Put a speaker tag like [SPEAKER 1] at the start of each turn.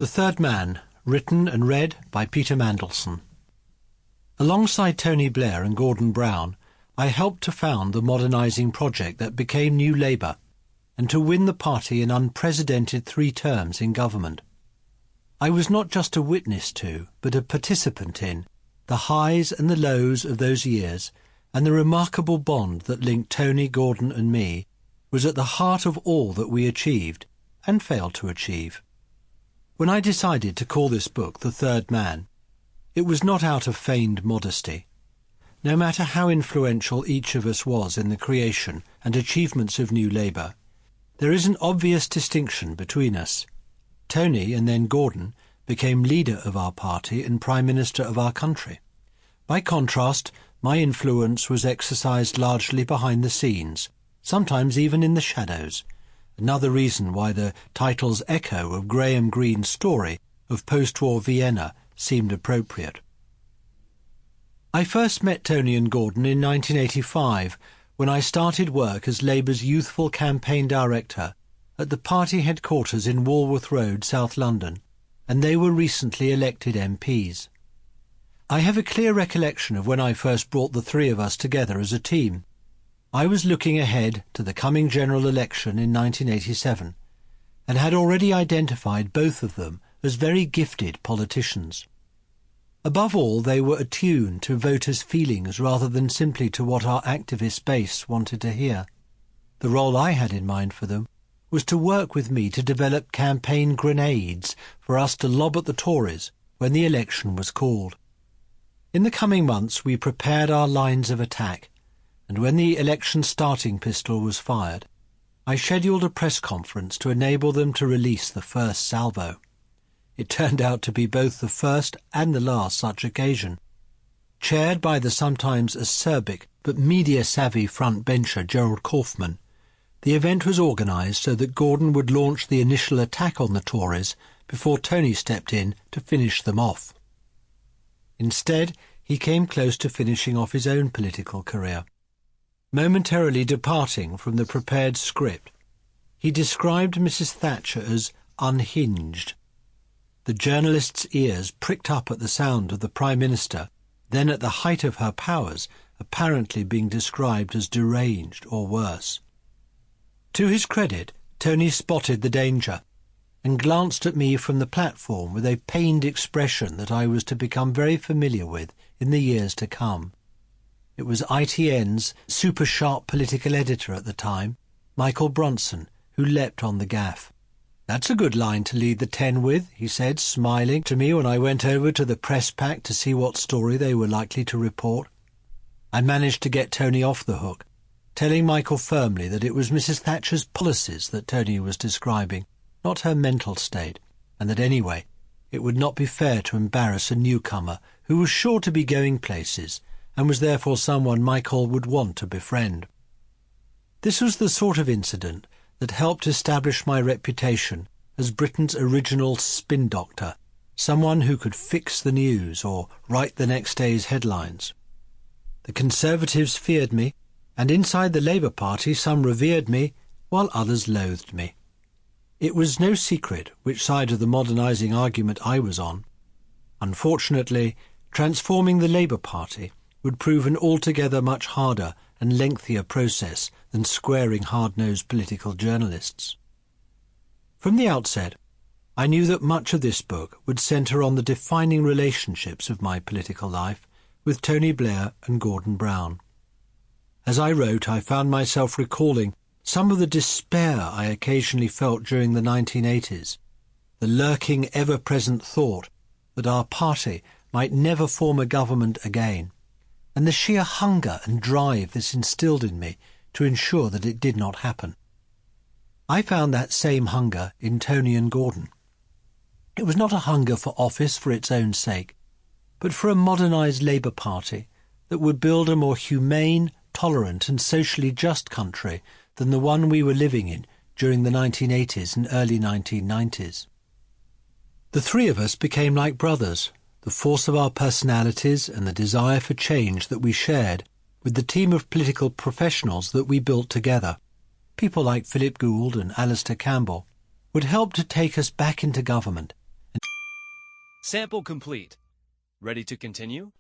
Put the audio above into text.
[SPEAKER 1] The Third Man, written and read by Peter Mandelson. Alongside Tony Blair and Gordon Brown, I helped to found the modernising project that became New Labour, and to win the party an unprecedented 3 terms in government. I was not just a witness to, but a participant in, the highs and the lows of those years, and the remarkable bond that linked Tony, Gordon and me was at the heart of all that we achieved, and failed to achieve. When I decided to call this book The Third Man, it was not out of feigned modesty. No matter how influential each of us was in the creation and achievements of New Labour, there is an obvious distinction between us. Tony, and then Gordon, became leader of our party and Prime Minister of our country. By contrast, my influence was exercised largely behind the scenes, sometimes even in the shadows. Another reason why the title's echo of Graham Greene's story of post-war Vienna seemed appropriate. I first met Tony and Gordon in 1985, when I started work as Labour's youthful campaign director at the party headquarters in Walworth Road, South London, and they were recently elected MPs. I have a clear recollection of when I first brought the 3 of us together as a team. I was looking ahead to the coming general election in 1987 and had already identified both of them as very gifted politicians. Above all, they were attuned to voters' feelings rather than simply to what our activist base wanted to hear. The role I had in mind for them was to work with me to develop campaign grenades for us to lob at the Tories when the election was called. In the coming months we prepared our lines of attack, and when the election starting pistol was fired, I scheduled a press conference to enable them to release the first salvo. It turned out to be both the first and the last such occasion. Chaired by the sometimes acerbic but media-savvy front-bencher Gerald Kaufman, the event was organised so that Gordon would launch the initial attack on the Tories before Tony stepped in to finish them off. Instead, he came close to finishing off his own political career. Momentarily departing from the prepared script, he described Mrs. Thatcher as unhinged. The journalist's ears pricked up at the sound of the Prime Minister, then at the height of her powers, apparently being described as deranged or worse. To his credit, Tony spotted the danger and glanced at me from the platform with a pained expression that I was to become very familiar with in the years to come. It was ITN's super-sharp political editor at the time, Michael Bronson, who leapt on the gaff. "That's a good line to lead the 10 with," he said, smiling to me when I went over to the press pack to see what story they were likely to report. I managed to get Tony off the hook, telling Michael firmly that it was Mrs. Thatcher's policies that Tony was describing, not her mental state, and that anyway, it would not be fair to embarrass a newcomer who was sure to be going places, and was therefore someone Michael would want to befriend. This was the sort of incident that helped establish my reputation as Britain's original spin doctor, someone who could fix the news or write the next day's headlines. The Conservatives feared me, and inside the Labour Party some revered me, while others loathed me. It was no secret which side of the modernising argument I was on. Unfortunately, transforming the Labour Party would prove an altogether much harder and lengthier process than squaring hard-nosed political journalists. From the outset, I knew that much of this book would centre on the defining relationships of my political life with Tony Blair and Gordon Brown. As I wrote, I found myself recalling some of the despair I occasionally felt during the 1980s, the lurking, ever-present thought that our party might never form a government again, and the sheer hunger and drive this instilled in me to ensure that it did not happen. I found that same hunger in Tony and Gordon. It was not a hunger for office for its own sake, but for a modernised Labour Party that would build a more humane, tolerant and socially just country than the one we were living in during the 1980s and early 1990s. The 3 of us became like brothers, the force of our personalities and the desire for change that we shared with the team of political professionals that we built together. People like Philip Gould and Alistair Campbell would help to take us back into government
[SPEAKER 2] Sample complete. Ready to continue?